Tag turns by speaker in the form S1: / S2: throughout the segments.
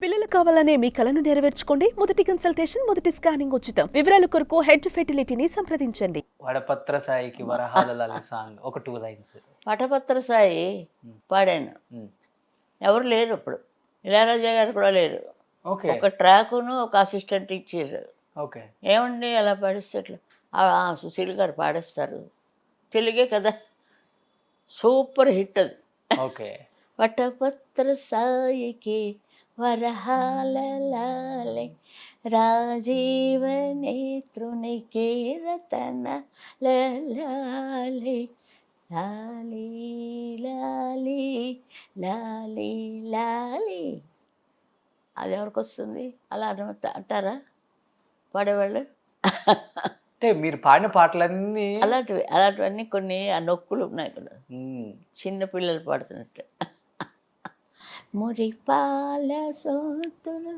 S1: పిల్లలు కావాలనే మీ కలను నెరవేర్చుకోండి. మొదటి కన్సల్టేషన్, మొదటి స్కానింగ్ ఉచితం. వివరాల కొరకు హెడ్ ఫెర్టిలిటీని సంప్రదించండి.
S2: వడపత్ర సాయికి వరహాల లాలి సాంగ్ ఒక 2 లైన్స్.
S3: పటపత్ర సాయి పాడాను. ఎవరు లేరు ఇప్పుడు. ఇళయరాజా గారు కూడా లేరు.
S2: ఓకే.
S3: ఒక ట్రాకును ఒక అసిస్టెంట్ ఇచ్చారు.
S2: ఓకే.
S3: ఏమండి అలా పాడిస్తే ఎట్లా? సుశీల్ గారు పాడేస్తారు. తెలుగే కదా, సూపర్ హిట్ అది.
S2: ఓకే.
S3: వటపత్ర సాయికి వరహాల లాలి రాజీవ నేత్రునికి రతన లాలి లాలి లాలి లాలి లాలి. అది ఎవరికి వస్తుంది? అలా అంటారా పాడేవాళ్ళు?
S2: అంటే మీరు పాడిన పాటలన్నీ
S3: అలాంటివన్నీ కొన్ని ఆ నొక్కులు ఉన్నాయి కదా, చిన్న పిల్లలు పాడుతున్నట్టు. మురిపాల సోతులు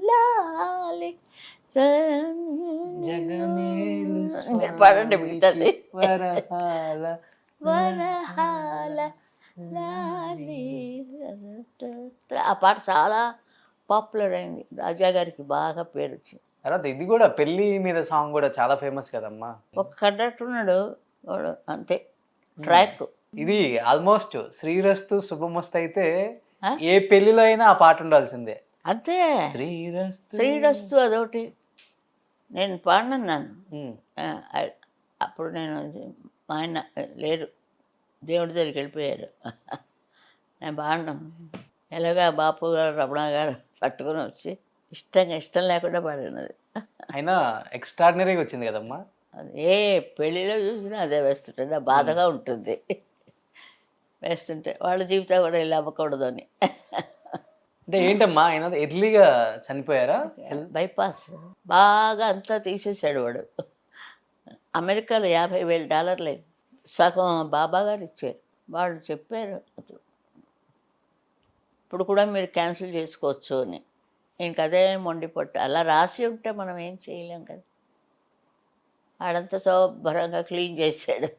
S3: లాలి మీరు పాడండి మిగతాది.
S2: వరహాల
S3: వరహాల లాలి. ఆ పాట చాలా పాపులర్ అయింది. రాజా గారికి బాగా పేరు వచ్చింది.
S2: తర్వాత ఇది కూడా పెళ్లి మీద సాంగ్ కూడా చాలా ఫేమస్ కదమ్మా.
S3: ఒక కండక్టర్ ఉన్నాడు, వాడు అంతే ట్రాక్.
S2: ఇది ఆల్మోస్ట్ శ్రీరస్తు శుభమస్తు అయితే ఏ పెళ్లిలో అయినా ఆ పాట ఉండాల్సిందే.
S3: అంతే,
S2: శ్రీరస్తు
S3: శ్రీరస్తు అదొకటి. నేను పాడినాను. అప్పుడు నేను మా ఆయన లేరు, దేవుడి దగ్గరికి వెళ్ళిపోయారు. నేను పాడినా. ఎలాగా బాపు గారు రమణ గారు పట్టుకొని వచ్చి ఇష్టం లేకుండా పాడినది.
S2: అయినా ఎక్స్ట్రాడినరీగా వచ్చింది కదమ్మా.
S3: అది ఏ పెళ్ళిలో చూసినా అదే వేస్తుంటే నా బాధగా ఉంటుంది. వేస్తుంటే వాళ్ళ జీవితం కూడా ఇలా అవ్వకూడదు అని.
S2: అంటే ఏంటమ్మా ఆయన ఎర్లీగా చనిపోయారా?
S3: బైపాస్ బాగా అంతా తీసేసాడు వాడు. అమెరికాలో $50,000 సగం బాబా గారు ఇచ్చారు. వాళ్ళు చెప్పారు ఇప్పుడు కూడా మీరు క్యాన్సిల్ చేసుకోవచ్చు అని. ఇంకదే మొండిపట్టు. అలా రాసి ఉంటే మనం ఏం చేయలేం కదా. ఆడంతా శుభ్రంగా క్లీన్ చేశాడు.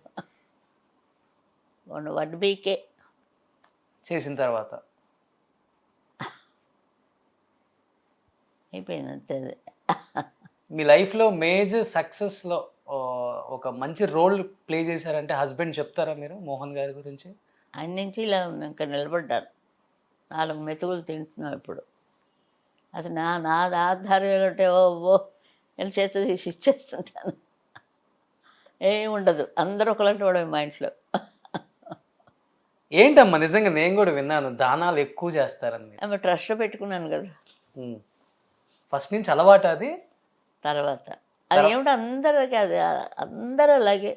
S3: 1 వీకే
S2: చేసిన తర్వాత
S3: అయిపోయింది అంతే.
S2: మీ లైఫ్లో మేజర్ సక్సెస్లో ఒక మంచి రోల్ ప్లే చేశారంటే హస్బెండ్ చెప్తారా మీరు మోహన్ గారి గురించి?
S3: ఆయన నుంచి ఇలా ఇంకా నిలబడ్డాను. 4 మెతుకులు తింటున్నాం ఇప్పుడు. అది నా ఆధార్యాలు ఉంటే ఓ నేను చేత తీసి ఇచ్చేస్తుంటాను. ఏమి ఉండదు, అందరూ ఒకలాంటి వాడు మా ఇంట్లో.
S2: ఏంటమ్మా నిజంగా నేను కూడా విన్నాను దానాలు ఎక్కువ చేస్తారని.
S3: ఆమె ట్రస్ట్ పెట్టుకున్నాను కదా
S2: ఫస్ట్ నుంచి అలవాటు అది.
S3: తర్వాత అది ఏమిటో అందరికీ అది అందరూ అలాగే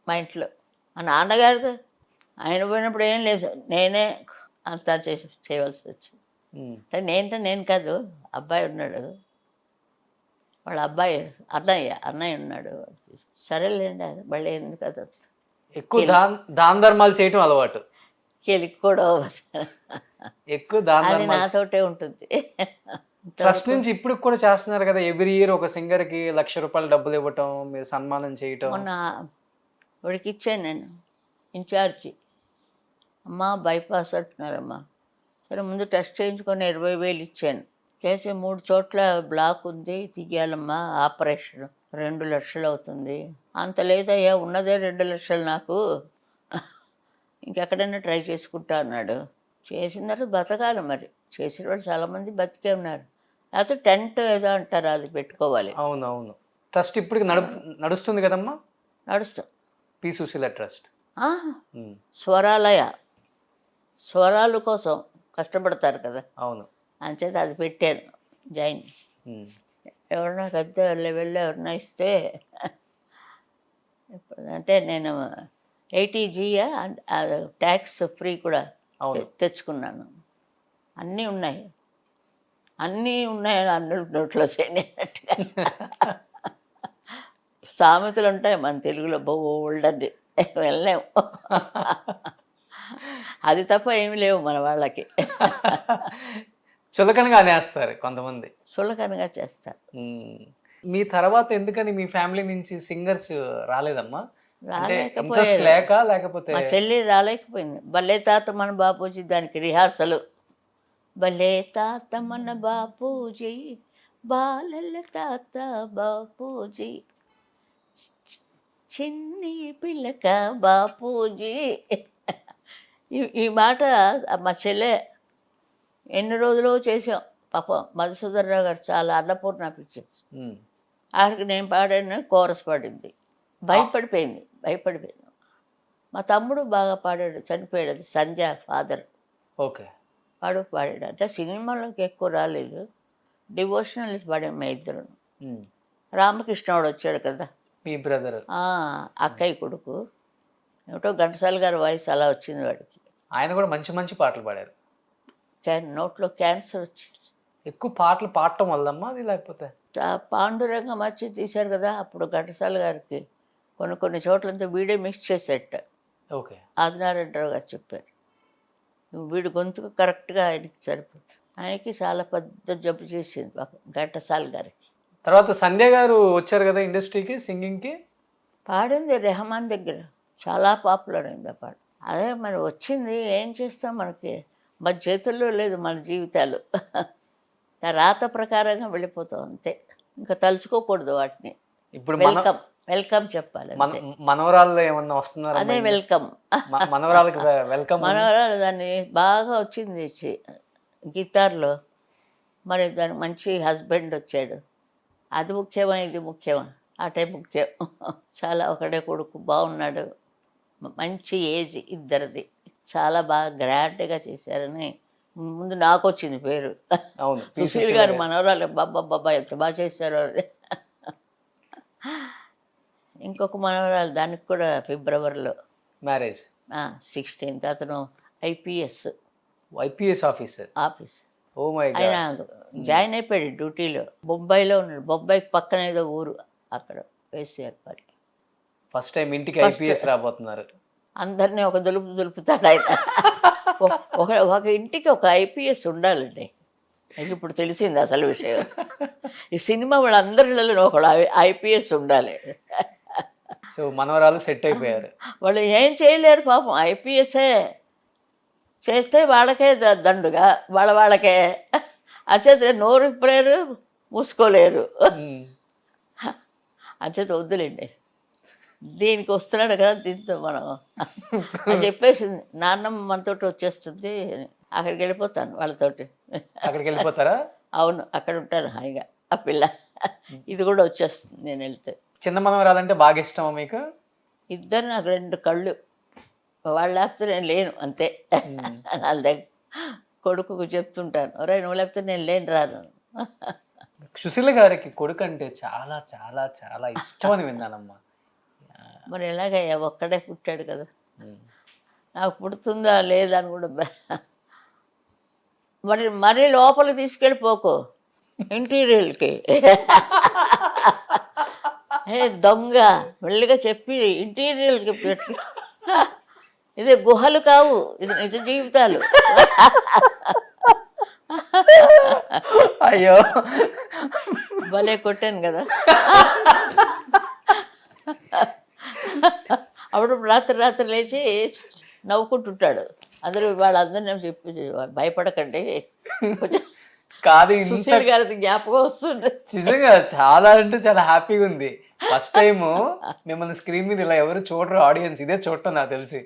S3: మా ఇంట్లో. మా నాన్నగారు ఆయన పోయినప్పుడు ఏం లేదు, నేనే అంతా చేయవలసి వచ్చింది. అంటే నేను కాదు, అబ్బాయి ఉన్నాడు, వాళ్ళ అబ్బాయి అన్నయ్య ఉన్నాడు. సరేలేండి, అది మళ్ళీ ఎందుకు కదా.
S2: ఎక్కువ దాన ధర్మాలు చేయటం అలవాటు.
S3: కెలికి కూడా
S2: ఎక్కువ దాన
S3: అది నాతోటే ఉంటుంది.
S2: ఫస్ట్ నుంచి ఇప్పుడు కూడా చేస్తున్నారు కదా. ఎవ్రీ ఇయర్ ఒక సింగర్కి ₹1,00,000 డబ్బులు ఇవ్వటం, మీరు సన్మానం చేయటం.
S3: మొన్న వాడికి ఇచ్చాను నేను ఇన్ఛార్జి. అమ్మా బైపాస్ అంటున్నారమ్మా. సరే ముందు టెస్ట్ చేయించుకొని 20,000 ఇచ్చాను. చేసి 3 చోట్ల బ్లాక్ ఉంది, తీయాలమ్మా, ఆపరేషన్ 2 లక్షలు అవుతుంది. అంత లేదయ్యా, ఉన్నదే 2 లక్షలు నాకు, ఇంకెక్కడైనా ట్రై చేసుకుంటా అన్నాడు. చేసిన తర్వాత బతకాలి మరి. చేసిన వాళ్ళు చాలామంది బతికే ఉన్నారు. లేకపోతే టెంట్ ఏదో అంటారు, అది పెట్టుకోవాలి.
S2: అవునవును. ట్రస్ట్ ఇప్పటికి నడుస్తుంది కదమ్మా.
S3: నడుస్తాం.
S2: P Susheela trust.
S3: స్వరాలయ, స్వరాలు కోసం కష్టపడతారు కదా.
S2: అవును.
S3: అంచేత అది పెట్టాను జైన్. ఎవరన్నా పెద్ద లెవెల్లో ఎవరన్నా ఇస్తే, అంటే నేను 80G ట్యాక్స్ ఫ్రీ కూడా తెచ్చుకున్నాను. అన్నీ ఉన్నాయి అన్ని నోట్లో చేయనట్టుగా. సామెతలు ఉంటాయి మన తెలుగులో బోల్డ్ అని, వెళ్ళలేము. అది తప్ప ఏమి లేవు మన వాళ్ళకి.
S2: చులకనగా అనేస్తారు కొంతమంది.
S3: చులకనగా చేస్తారు.
S2: మీ తర్వాత ఎందుకని మీ ఫ్యామిలీ నుంచి సింగర్స్ రాలేదమ్మా?
S3: రాలేకపోయారు.
S2: లేకపోతే
S3: మా చెల్లి రాలేకపోయింది. భలే తాత మన బాపూజీ దానికి రిహార్సల్ భలే తాత మన బాపూజీ, బాలల తాత బాపూజీ, చిన్ని పిల్లక బాపూజీ. ఈ మాట మా చెల్లె ఎన్ని రోజులు చేసాం పాపం. మధుసూదనరావు గారు చాలా అన్నపూర్ణ పిక్చర్స్,
S2: ఉమ్.
S3: ఆఖరికి నేను పాడాను, కోరస్ పాడింది. భయపడిపోయింది. మా తమ్ముడు బాగా పాడాడు, చనిపోయాడు. అది సంజయ్ ఫాదర్
S2: ఓకే.
S3: పాడాడు. అంటే సినిమాలోకి ఎక్కువ రాలేదు, డివోషనల్ పాడాము మా ఇద్దరు.
S2: ఉమ్.
S3: రామకృష్ణవాడు వచ్చాడు కదా,
S2: మీ బ్రదర్
S3: అక్కయ్య కొడుకు. ఏమిటో ఘంటసాల గారి వాయిస్ అలా వచ్చింది వాడికి.
S2: ఆయన కూడా మంచి మంచి పాటలు పాడారు.
S3: నోట్లో క్యాన్సర్ వచ్చింది.
S2: ఎక్కువ పాటలు పాడటం వల్లమ్మా అది, లేకపోతే
S3: పాండురంగం వచ్చి తీశారు కదా, అప్పుడు ఘంటసాల గారికి కొన్ని చోట్లంతా వీడే మిక్స్ చేసేట.
S2: ఓకే.
S3: ఆదినారాయణరావు గారు చెప్పారు, వీడి గొంతుకు కరెక్ట్గా ఆయనకి సరిపోతుంది. ఆయనకి చాలా పెద్ద జబ్బు చేసింది పాపం ఘంటసాల గారికి.
S2: తర్వాత సంధ్య గారు వచ్చారు కదా ఇండస్ట్రీకి, సింగింగ్కి.
S3: పాడింది రెహమాన్ దగ్గర, చాలా పాపులర్ అయింది ఆ పాట. అదే మరి వచ్చింది, ఏం చేస్తాం, మనకి మన చేతుల్లో లేదు మన జీవితాలు. రాత ప్రకారంగా వెళ్ళిపోతాం అంతే, ఇంకా తలుచుకోకూడదు వాటిని.
S2: ఇప్పుడు
S3: వెల్కమ్ చెప్పాలి అంతే.
S2: మనవరాళ్ళు ఏమన్నా వస్తున్నారు?
S3: అదే వెల్కమ్.
S2: మనవరాలకి వెల్కమ్.
S3: మనవరాలు దాన్ని బాగా వచ్చింది గిటార్లో. మరి దానికి మంచి హస్బెండ్ వచ్చాడు, అది ముఖ్యమా ఇది ముఖ్యమా? అటే ముఖ్యం. చాలా ఒకటే కొడుకు బాగున్నాడు, మంచి ఏజ్ ఇద్దరిది, చాలా బాగా గ్రాండ్గా చేశారని ముందు నాకు వచ్చింది పేరు.
S2: అవును,
S3: సుశీల్ గారు మనవరాలు బాబా ఎంత బాగా చేశారు. ఇంకొక మనవరాలు, దానికి కూడా ఫిబ్రవరిలో
S2: మ్యారేజ్,
S3: 16th. అతను IPS
S2: officer. Oh my God.
S3: ఆయన జాయిన్ అయిపోయాడు డ్యూటీలో. బొంబాయిలో ఉన్నాడు, బొంబాయికి పక్కన ఏదో ఊరు, అక్కడ వేసారు వాడికి.
S2: ఫస్ట్ టైం ఇంటికి ఐపీఎస్ రాబోతున్నారు.
S3: అందరినీ ఒక దులుపుతాడు ఆయన. ఒక ఇంటికి ఒక ఐపీఎస్ ఉండాలండి. నాకు ఇప్పుడు తెలిసింది అసలు విషయం. ఈ సినిమా వాళ్ళందరిలో ఒకళ్ళు ఐపీఎస్ ఉండాలి.
S2: సో మనవరాలు సెట్ అయిపోయారు.
S3: వాళ్ళు ఏం చేయలేరు పాపం, ఐపీఎస్ఏ చేస్తే వాళ్ళకే దండుగా, వాళ్ళకే అచేత నోరు ఇప్పలేరు, మూసుకోలేరు. అచేత వద్దులేండి, దీనికి వస్తున్నాడు కదా, దీంతో మనం అని చెప్పేసింది. నాన్నమ్మ మనతోటి వచ్చేస్తుంది, అక్కడికి వెళ్ళిపోతాను వాళ్ళతోటి.
S2: అక్కడికి వెళ్ళిపోతారా?
S3: అవును, అక్కడ ఉంటాను హాయిగా. ఆ పిల్ల ఇది కూడా వచ్చేస్తుంది నేను వెళ్తే.
S2: చిన్న మనవరాలంటే బాగా ఇష్టమా మీకు?
S3: ఇద్దరు నాకు 2 కళ్ళు, వాళ్ళు లేకపోతే నేను లేను అంతే. వాళ్ళ దగ్గర కొడుకుకు చెప్తుంటాను, ఒరే నువ్వు లేకపోతే నేను లేను రాను.
S2: సుశీల గారికి కొడుకు అంటే చాలా చాలా చాలా ఇష్టం అని విన్నానమ్మా.
S3: మరి ఎలాగయ్యా, ఒక్కడే పుట్టాడు కదా, నాకు పుడుతుందా లేదా అని కూడా మరీ లోపలికి తీసుకెళ్ళిపోకు, ఇంటీరియల్కి. దొంగ మెల్లిగా చెప్పి ఇంటీరియల్కి పెట్టి, ఇది గుహలు కావు, ఇది నిజ జీవితాలు.
S2: అయ్యో
S3: భలే కొట్టాను కదా. అప్పుడు రాత్రి లేచి నవ్వుకుంటుంటాడు. వాళ్ళందరినీ చెప్పి భయపడకండి,
S2: కాదు
S3: సుశీల్ గారి జ్ఞాపకం వస్తుంది.
S2: నిజంగా చాలా అంటే చాలా హ్యాపీగా ఉంది. ఫస్ట్ టైం మిమ్మల్ని స్క్రీన్ మీద ఇలా ఎవరు చూడరు, ఆడియన్స్ ఇదే చూడటం నాకు తెలిసి.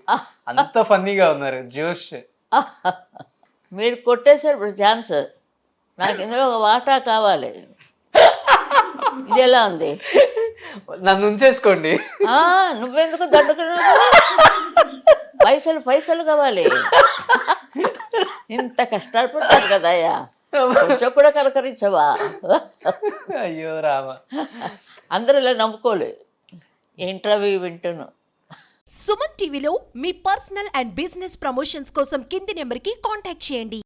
S2: అంత ఫన్నీగా ఉన్నారు, జోష్.
S3: మీరు కొట్టేశారు ఇప్పుడు ఛాన్స్, నాకు ఇందులో ఒక వాటా కావాలి. ఇది ఎలా ఉంది?
S2: నన్ను ఉంచేసుకోండి.
S3: నువ్వెందుకు దండుకున్నావు? పైసలు కావాలి. ఇంత కష్టాలు పడతారు కదా అయ్యా, కొంచెం కూడా కలకరించవా?
S2: అయ్యో రామ.
S4: అందరూ ఇలా నమ్ముకోలేదు. ఇంటర్వ్యూ వింటును.
S1: సుమన్ టీవీలో మీ పర్సనల్ అండ్ బిజినెస్ ప్రమోషన్స్ కోసం కింది నెంబర్కి కాంటాక్ట్ చేయండి.